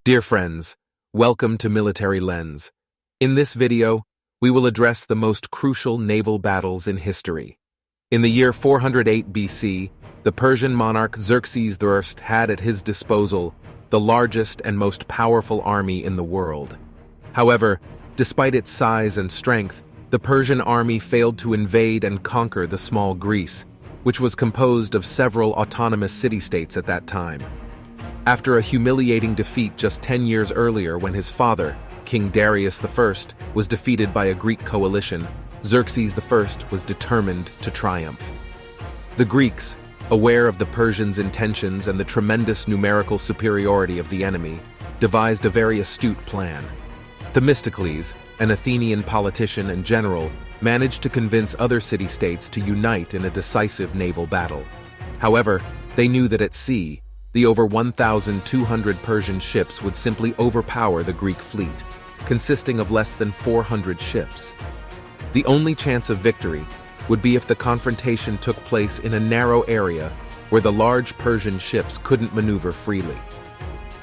Dear friends, welcome to Military Lens. In this video, we will address the most crucial naval battles in history. In the year 408 BC, the Persian monarch Xerxes I had at his disposal the largest and most powerful army in the world. However, despite its size and strength, the Persian army failed to invade and conquer the small Greece, which was composed of several autonomous city-states at that time. After a humiliating defeat just 10 years earlier when his father, King Darius I, was defeated by a Greek coalition, Xerxes I was determined to triumph. The Greeks, aware of the Persians' intentions and the tremendous numerical superiority of the enemy, devised a very astute plan. Themistocles, an Athenian politician and general, managed to convince other city-states to unite in a decisive naval battle. However, they knew that at sea, the over 1,200 Persian ships would simply overpower the Greek fleet, consisting of less than 400 ships. The only chance of victory would be if the confrontation took place in a narrow area where the large Persian ships couldn't maneuver freely.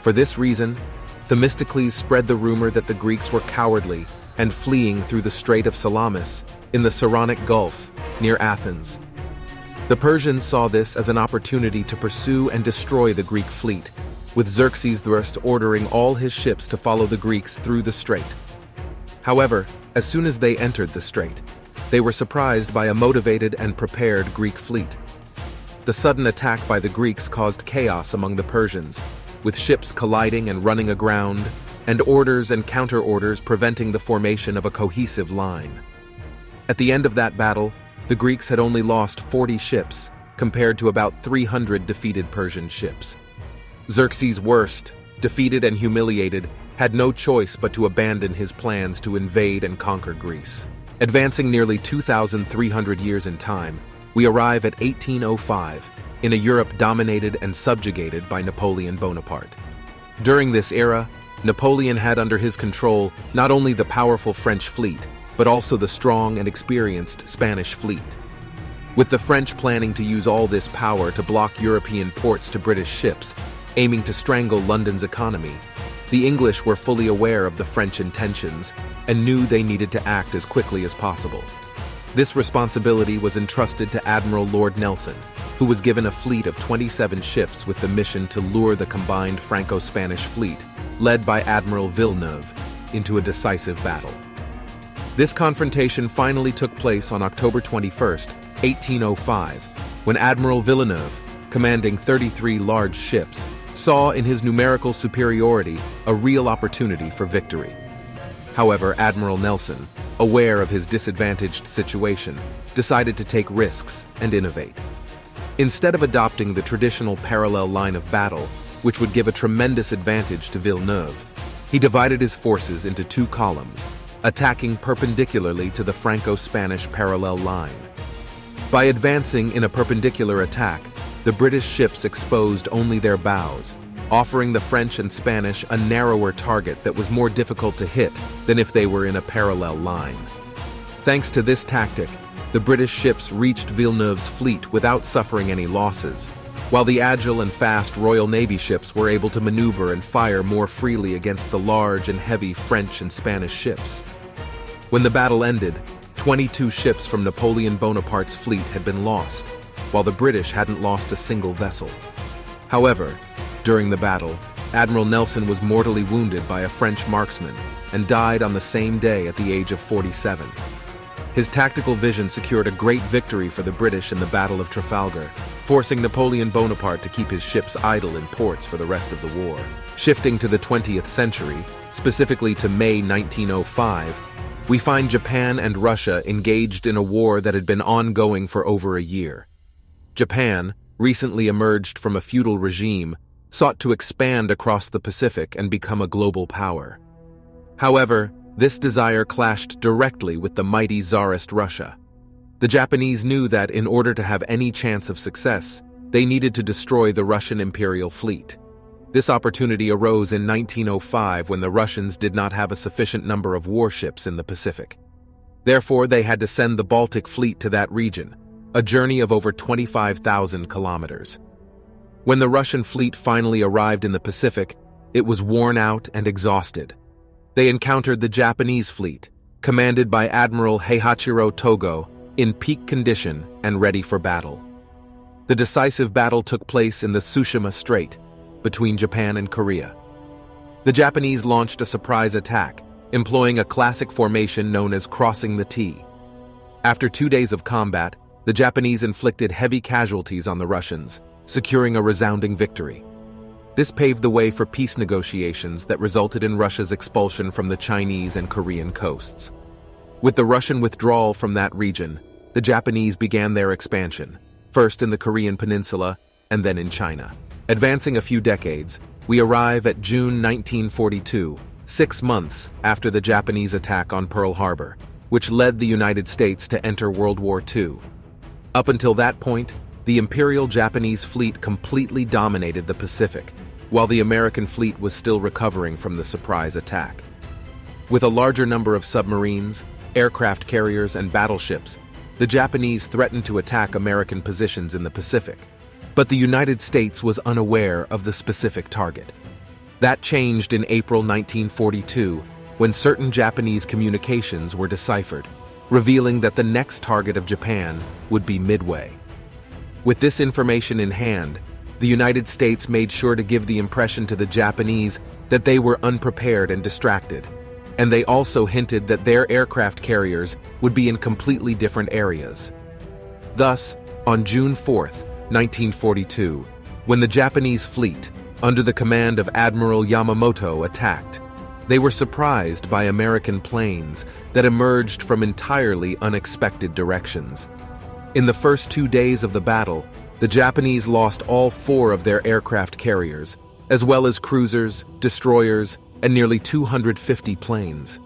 For this reason, Themistocles spread the rumor that the Greeks were cowardly and fleeing through the Strait of Salamis in the Saronic Gulf near Athens. The Persians saw this as an opportunity to pursue and destroy the Greek fleet, with Xerxes I ordering all his ships to follow the Greeks through the strait. However, as soon as they entered the strait, they were surprised by a motivated and prepared Greek fleet. The sudden attack by the Greeks caused chaos among the Persians, with ships colliding and running aground, and orders and counter-orders preventing the formation of a cohesive line. At the end of that battle, the Greeks had only lost 40 ships, compared to about 300 defeated Persian ships. Xerxes I, defeated and humiliated, had no choice but to abandon his plans to invade and conquer Greece. Advancing nearly 2,300 years in time, we arrive at 1805, in a Europe dominated and subjugated by Napoleon Bonaparte. During this era, Napoleon had under his control not only the powerful French fleet, but also the strong and experienced Spanish fleet. With the French planning to use all this power to block European ports to British ships, aiming to strangle London's economy, the English were fully aware of the French intentions and knew they needed to act as quickly as possible. This responsibility was entrusted to Admiral Lord Nelson, who was given a fleet of 27 ships with the mission to lure the combined Franco-Spanish fleet, led by Admiral Villeneuve, into a decisive battle. This confrontation finally took place on October 21, 1805, when Admiral Villeneuve, commanding 33 large ships, saw in his numerical superiority a real opportunity for victory. However, Admiral Nelson, aware of his disadvantaged situation, decided to take risks and innovate. Instead of adopting the traditional parallel line of battle, which would give a tremendous advantage to Villeneuve, he divided his forces into two columns, attacking perpendicularly to the Franco-Spanish parallel line. By advancing in a perpendicular attack, the British ships exposed only their bows, offering the French and Spanish a narrower target that was more difficult to hit than if they were in a parallel line. Thanks to this tactic, the British ships reached Villeneuve's fleet without suffering any losses, while the agile and fast Royal Navy ships were able to maneuver and fire more freely against the large and heavy French and Spanish ships. When the battle ended, 22 ships from Napoleon Bonaparte's fleet had been lost, while the British hadn't lost a single vessel. However, during the battle, Admiral Nelson was mortally wounded by a French marksman and died on the same day at the age of 47. His tactical vision secured a great victory for the British in the Battle of Trafalgar, forcing Napoleon Bonaparte to keep his ships idle in ports for the rest of the war. Shifting to the 20th century, specifically to May 1905, we find Japan and Russia engaged in a war that had been ongoing for over a year. Japan, recently emerged from a feudal regime, sought to expand across the Pacific and become a global power. However, this desire clashed directly with the mighty Tsarist Russia. The Japanese knew that in order to have any chance of success, they needed to destroy the Russian imperial fleet. This opportunity arose in 1905 when the Russians did not have a sufficient number of warships in the Pacific. Therefore, they had to send the Baltic Fleet to that region, a journey of over 25,000 kilometers. When the Russian fleet finally arrived in the Pacific, It was worn out and exhausted. They encountered the Japanese fleet, commanded by Admiral Heihachiro Togo, in peak condition and ready for battle. The decisive battle took place in the Tsushima Strait, between Japan and Korea. The Japanese launched a surprise attack, employing a classic formation known as crossing the T. After 2 days of combat, the Japanese inflicted heavy casualties on the Russians, securing a resounding victory. This paved the way for peace negotiations that resulted in Russia's expulsion from the Chinese and Korean coasts. With the Russian withdrawal from that region, the Japanese began their expansion, first in the Korean peninsula and then in China. Advancing a few decades, we arrive at June 1942, 6 months after the Japanese attack on Pearl Harbor, which led the United States to enter World War II. Up until that point, the Imperial Japanese fleet completely dominated the Pacific, while the American fleet was still recovering from the surprise attack. With a larger number of submarines, aircraft carriers, and battleships, the Japanese threatened to attack American positions in the Pacific. But the United States was unaware of the specific target. That changed in April 1942, when certain Japanese communications were deciphered, revealing that the next target of Japan would be Midway. With this information in hand, the United States made sure to give the impression to the Japanese that they were unprepared and distracted, and they also hinted that their aircraft carriers would be in completely different areas. Thus, on June 4, 1942, when the Japanese fleet, under the command of Admiral Yamamoto, attacked, they were surprised by American planes that emerged from entirely unexpected directions. In the first 2 days of the battle, the Japanese lost all 4 of their aircraft carriers, as well as cruisers, destroyers, and nearly 250 planes.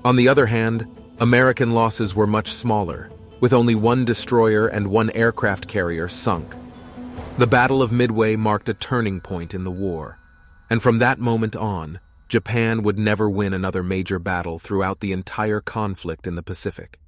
On the other hand, American losses were much smaller, with only 1 destroyer and 1 aircraft carrier sunk. The Battle of Midway marked a turning point in the war, and from that moment on, Japan would never win another major battle throughout the entire conflict in the Pacific.